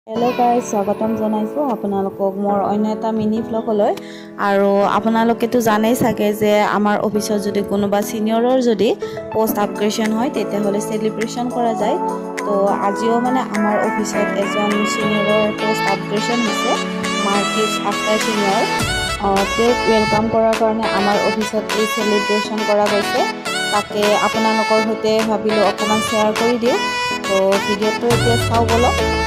hello guys स्वागतम जनाइছো আপোনালোকক মোৰ অন্য এটা মিনি ব্লগলৈ আৰু আপোনালোকেতো জানেই সাগে যে আমাৰ অফিসত যদি কোনোবা সিনিয়ৰৰ যদি পোষ্ট আপগ্ৰেডেশন হয় তেতিয়াহলে সেলিব্ৰেশন কৰা যায় তো আজিও মানে আমাৰ অফিসত এজন সিনিয়ৰৰ পোষ্ট আপগ্ৰেডেশন হৈছে মাৰ্কিস আফটাৰ সিনিয়ৰ তেওঁক ওয়েলকাম কৰাৰ কাৰণে আমাৰ অফিসত এই সেলিব্ৰেশন কৰা গৈছে তাকে আপোনালোকৰ সৈতে ভাবিলো অকমান শেয়াৰ কৰি দিও তো ভিডিওটো এতিয়া চাও বলক